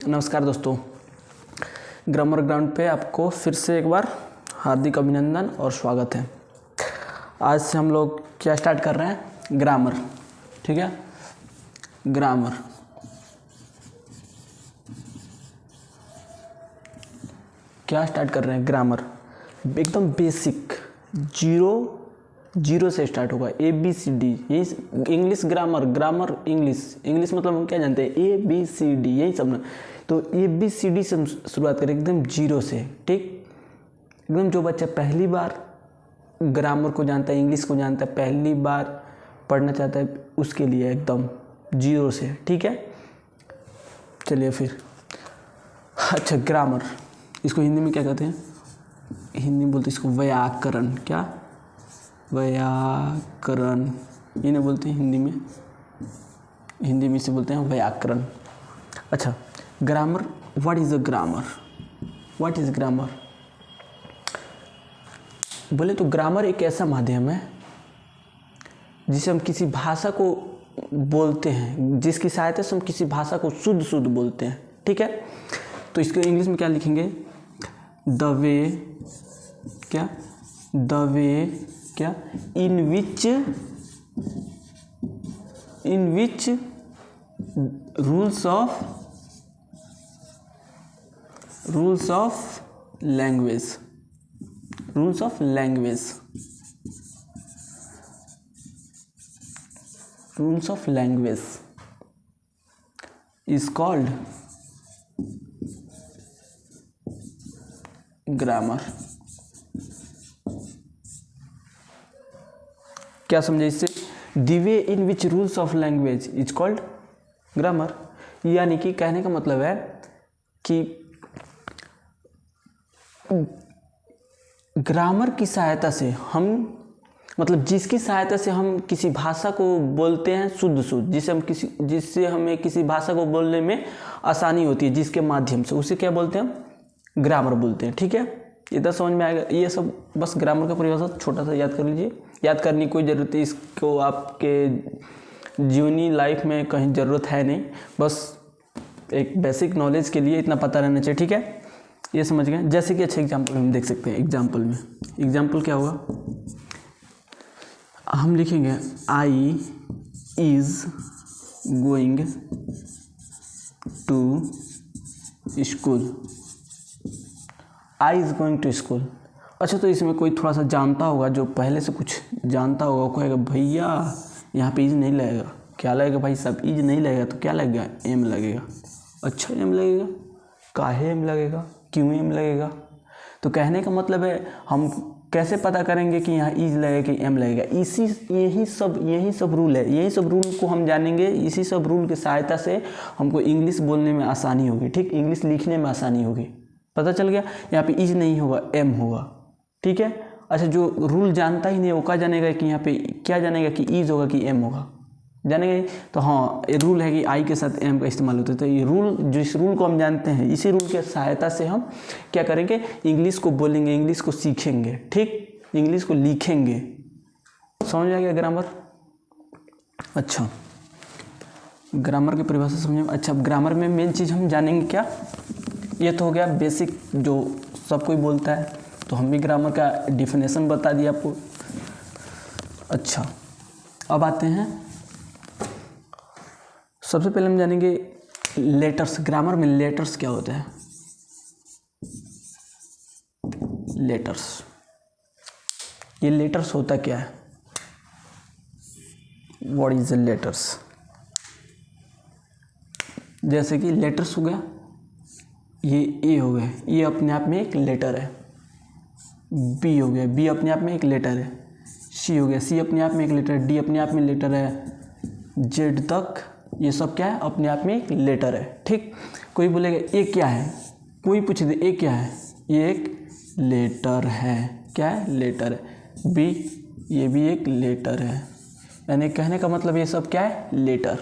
नमस्कार दोस्तों, grammar ground पे आपको फिर से एक बार हार्दिक अभिनंदन और स्वागत है। आज से हम लोग क्या स्टार्ट कर रहे हैं? ग्रामर। ठीक है, ग्रामर। क्या स्टार्ट कर रहे हैं? ग्रामर। एकदम बेसिक, जीरो से स्टार्ट होगा। ABCD, यही इंग्लिश ग्रामर। ग्रामर इंग्लिश मतलब हम क्या जानते हैं? ABCD, यही सब ना। तो ABCD से हम शुरुआत करें एकदम जीरो से। ठीक, एकदम जो बच्चा पहली बार ग्रामर को जानता है, इंग्लिश को जानता है, पहली बार पढ़ना चाहता है, उसके लिए एकदम जीरो से। ठीक है, चलिए फिर। अच्छा, ग्रामर, इसको हिंदी में क्या कहते हैं? हिंदी में बोलते हैं इसको व्याकरण। क्या? व्याकरण, ये नहीं बोलते हैं हिंदी में इसे बोलते हैं व्याकरण। अच्छा, grammar. What is a grammar? What is grammar? बोले तो ग्रामर एक ऐसा माध्यम है जिसे हम किसी भाषा को बोलते हैं, जिसकी सहायता से हम किसी भाषा को शुद्ध बोलते हैं। ठीक है, तो इसको इंग्लिश में क्या लिखेंगे? द वे क्या in which rules of language is called grammar. क्या समझे इससे? The way in which rules of language is called grammar. यानी कि कहने का मतलब है कि ग्रामर की सहायता से हम, मतलब जिसकी सहायता से हम किसी भाषा को बोलते हैं शुद्ध, जिससे हमें किसी भाषा को बोलने में आसानी होती है, जिसके माध्यम से, उसे क्या बोलते हैं? हम ग्रामर बोलते हैं। ठीक है, इधर समझ में आएगा। ये सब बस ग्रामर का परिभाषा छोटा सा याद कर लीजिए। याद करने की कोई ज़रूरत है, इसको आपके जीवनी लाइफ में कहीं ज़रूरत है नहीं, बस एक बेसिक नॉलेज के लिए इतना पता रहना चाहिए। ठीक है, ये समझ गए। जैसे कि अच्छे एग्जाम्पल हम देख सकते हैं। एग्जाम्पल क्या होगा? हम लिखेंगे I is going to school. I is going to school. अच्छा, तो इसमें कोई थोड़ा सा जानता होगा, जो पहले से कुछ जानता होगा, वो कहेगा भैया यहाँ पे इज नहीं लगेगा। क्या लगेगा भाई साहब? इज नहीं लगेगा तो क्या लगेगा? एम लगेगा। अच्छा, एम लगेगा? काहे एम लगेगा? क्यों एम लगेगा? तो कहने का मतलब है, हम कैसे पता करेंगे कि यहाँ इज लगेगा कि एम लगेगा? यही सब रूल है। यही सब रूल को हम जानेंगे। इसी सब रूल की सहायता से हमको इंग्लिश बोलने में आसानी होगी। ठीक, इंग्लिश लिखने में आसानी होगी। पता चल गया? यहाँ पे इज नहीं होगा, एम होगा। ठीक है। अच्छा, जो रूल जानता ही नहीं वो क्या जानेगा कि यहाँ पे, क्या जानेगा कि इज होगा कि एम होगा? जानेगा। तो हाँ, ये रूल है कि आई के साथ एम का इस्तेमाल होता है। तो ये रूल, जिस रूल को हम जानते हैं, इसी रूल की सहायता से हम क्या करेंगे? इंग्लिश को बोलेंगे, इंग्लिश को सीखेंगे। ठीक, इंग्लिश को लिखेंगे। समझ आ गया ग्रामर? अच्छा, ग्रामर की परिभाषा समझे। अच्छा, ग्रामर में मेन चीज़ हम जानेंगे क्या? ये तो हो गया बेसिक, जो सब कोई बोलता है। तो हम भी ग्रामर का डिफिनेशन बता दिया आपको। अच्छा, अब आते हैं, सबसे पहले हम जानेंगे लेटर्स। ग्रामर में लेटर्स क्या होते हैं? लेटर्स, ये लेटर्स होता क्या है? What is the letters? जैसे कि लेटर्स हो गया, ये ए हो गया, ये अपने आप में एक लेटर है। बी हो गया, बी अपने आप में एक लेटर है। सी हो गया, सी अपने आप में एक लेटर है। डी अपने आप में लेटर है। जेड तक ये सब क्या है? अपने आप में एक लेटर है। ठीक, कोई बोलेगा ये क्या है? कोई पूछ दे ये क्या है? ये एक लेटर है। क्या है? लेटर है। बी, ये भी एक लेटर है। यानी कहने का मतलब ये सब क्या है? लेटर।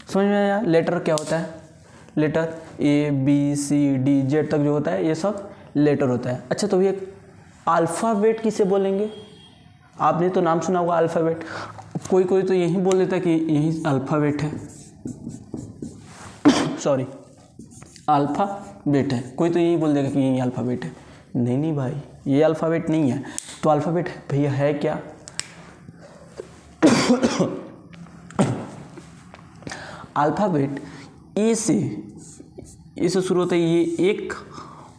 समझ में आया? लेटर क्या होता है? Letter A B C D Z तक जो होता है, ये सब लेटर होता है। अच्छा, तो ये अल्फ़ाबेट किसे बोलेंगे? आपने तो नाम सुना होगा अल्फ़ाबेट। कोई तो यही बोल देता है कि यही अल्फ़ाबेट है। सॉरी, अल्फ़ाबेट है। कोई तो यही बोल देगा कि ये अल्फ़ाबेट है। नहीं नहीं भाई, ये अल्फ़ाबेट नहीं है। तो अल्फ़ाबेट भैया है क्या? अल्फ़ाबेट ए से शुरू होता है। ये 1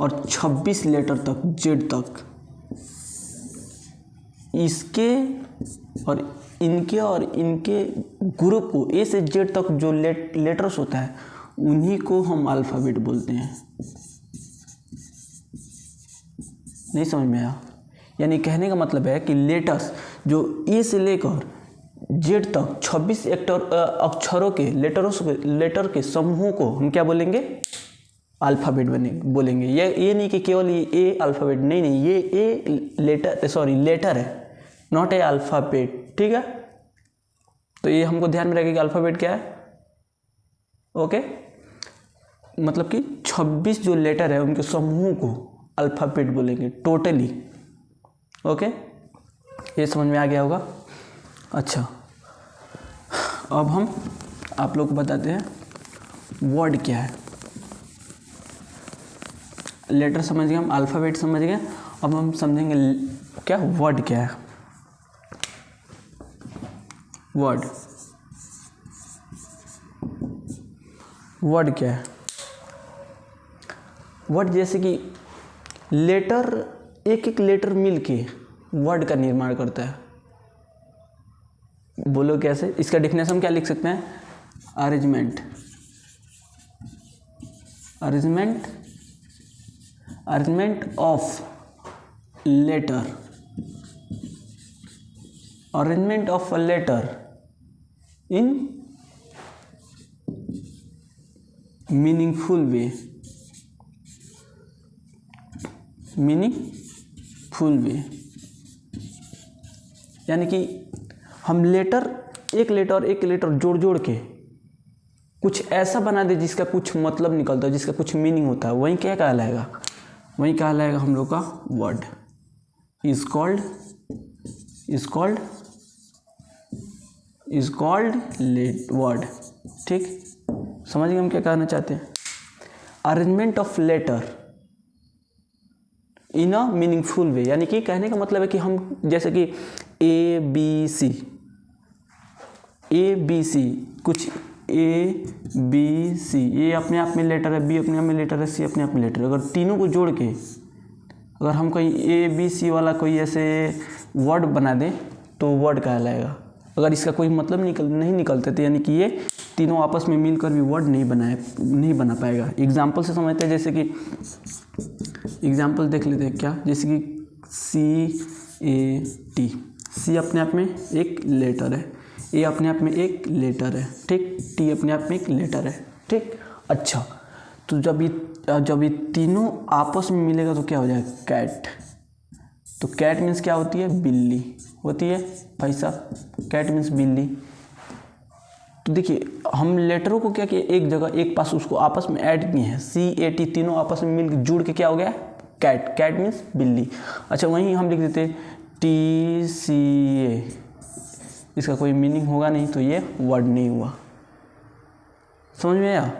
और 26 लेटर तक, जेड तक, इसके और इनके ग्रुप को, ए से जेड तक जो लेटर्स होता है उन्हीं को हम अल्फ़ाबेट बोलते हैं। नहीं समझ में आया? यानी कहने का मतलब है कि लेटर्स जो ए से लेकर जेड तक 26 अक्षरों के लेटर के समूहों को हम क्या बोलेंगे? अल्फ़ाबेट बोलेंगे। ये नहीं कि केवल ए अल्फ़ाबेट, नहीं, ये लेटर है, नॉट ए अल्फ़ाबेट। ठीक है, तो ये हमको ध्यान में रखेगा कि अल्फ़ाबेट क्या है। ओके, मतलब कि 26 जो लेटर है उनके समूह को अल्फ़ाबेट बोलेंगे टोटली। ओके, ये समझ में आ गया होगा। अच्छा, अब हम आप लोग को बताते हैं वर्ड क्या है। लेटर समझ गए हम, अल्फ़ाबेट समझ गए, अब हम समझेंगे क्या वर्ड क्या है। वर्ड क्या है? वर्ड जैसे कि लेटर, एक लेटर मिलके वर्ड का निर्माण करता है। बोलो कैसे? इसका डेफिनेशन क्या लिख सकते हैं? Arrangement of letter in meaningful way. यानी कि हम एक लेटर जोड़ के कुछ ऐसा बना दे जिसका कुछ मतलब निकलता है, जिसका कुछ मीनिंग होता है, वही क्या कहलाएगा? वही कहलाएगा हम लोग का वर्ड। Is called word. ठीक, समझ गए हम क्या कहना चाहते हैं? Arrangement of letter in a meaningful way, यानी कि कहने का मतलब है कि हम जैसे कि ए बी सी, कुछ ए बी सी, ए अपने आप में लेटर है, बी अपने आप में लेटर है, सी अपने आप में लेटर है। अगर तीनों को जोड़ के अगर हम कोई ए बी सी वाला कोई ऐसे वर्ड बना दें तो वर्ड कहलाएगा। अगर इसका कोई मतलब नहीं निकलते तो यानी कि ये तीनों आपस में मिलकर भी वर्ड नहीं बना पाएगा। एग्जाम्पल से समझते हैं, जैसे कि एग्जाम्पल देख लेते हैं क्या, जैसे कि CAT, सी अपने आप में एक लेटर है, ए अपने आप में एक लेटर है, ठीक, टी अपने आप में एक लेटर है, ठीक। अच्छा, तो जब ये तीनों आपस में मिलेगा तो क्या हो जाएगा? कैट। तो कैट मीन्स क्या होती है? बिल्ली होती है भाई साहब, कैट मीन्स बिल्ली। तो देखिए हम लेटरों को क्या किया, एक जगह एक पास उसको आपस में ऐड किए हैं, CAT, तीनों आपस में मिलकर जुड़ के क्या हो गया? कैट। कैट मीन्स बिल्ली। अच्छा, वहीं हम लिख देते TCA, इसका कोई मीनिंग होगा नहीं तो ये वर्ड नहीं हुआ। समझ में आया?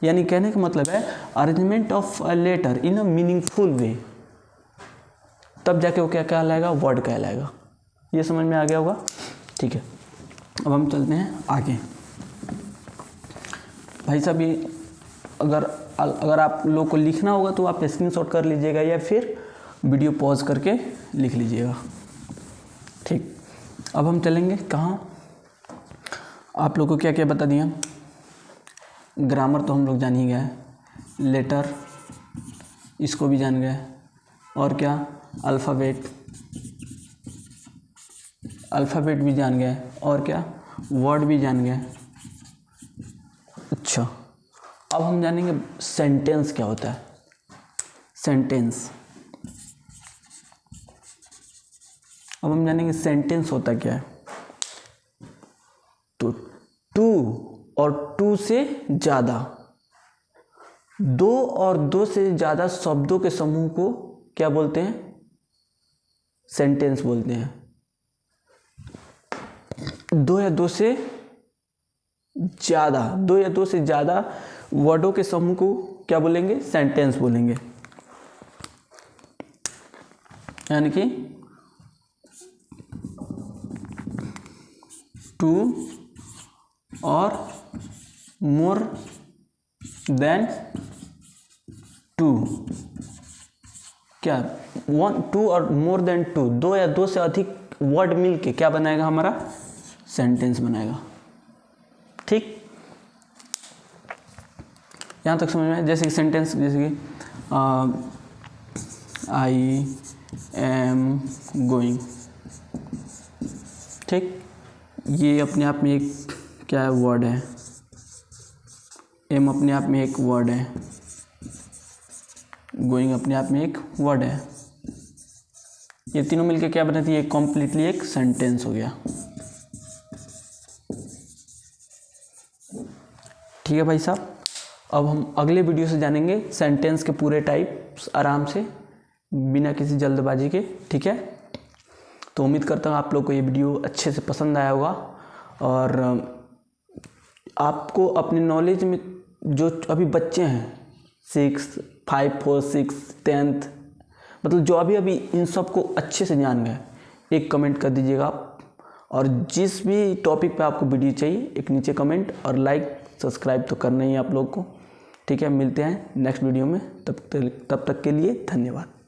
यानी कहने का मतलब है arrangement of a letter in a meaningful way, तब जाके वो क्या कहलाएगा? वर्ड कहलाएगा। ये समझ में आ गया होगा? ठीक है, अब हम चलते हैं आगे। भाई साहब, ये अगर आप लोग को लिखना होगा तो आप स्क्रीनशॉट कर लीजिएगा या फिर वीडियो पॉज करके लिख लीजिएगा, ठीक। अब हम चलेंगे कहाँ? आप लोग को क्या क्या बता दिया? ग्रामर तो हम लोग जान ही गए, लेटर इसको भी जान गए, और क्या? अल्फ़ाबेट भी जान गए, और क्या? वर्ड भी जान गए। अच्छा, अब हम जानेंगे सेंटेंस क्या होता है। सेंटेंस, अब हम जानेंगे सेंटेंस होता क्या है। तो टू और टू से ज़्यादा, दो और दो से ज़्यादा शब्दों के समूह को क्या बोलते हैं? सेंटेंस बोलते हैं। दो या दो से ज़्यादा वर्डों के समूह को क्या बोलेंगे? सेंटेंस बोलेंगे। यानी कि टू और मोर देन टू, क्या वन, टू और मोर देन टू, दो या दो से अधिक वर्ड मिलके क्या बनाएगा? हमारा सेंटेंस बनाएगा। ठीक, यहाँ तक समझ में आया? जैसे कि सेंटेंस, जैसे कि आई एम गोइंग। ठीक, ये अपने आप में एक क्या है? वर्ड है। एम अपने आप में एक वर्ड है, गोइंग अपने आप में एक वर्ड है। ये तीनों मिलके क्या बनाती है? कॉम्प्लीटली एक सेंटेंस हो गया। ठीक है भाई साहब, अब हम अगले वीडियो से जानेंगे सेंटेंस के पूरे टाइप्स आराम से, बिना किसी जल्दबाजी के। ठीक है, तो उम्मीद करता हूँ आप लोग को ये वीडियो अच्छे से पसंद आया होगा और आपको अपने नॉलेज में जो अभी बच्चे हैं 6, 5, 4, 6, 10th, मतलब जो अभी इन सब को अच्छे से जान गए, एक कमेंट कर दीजिएगा आप। और जिस भी टॉपिक पे आपको वीडियो चाहिए, एक नीचे कमेंट और लाइक सब्सक्राइब तो करना ही है आप लोग को। ठीक है, मिलते हैं नेक्स्ट वीडियो में, तब तक के लिए धन्यवाद।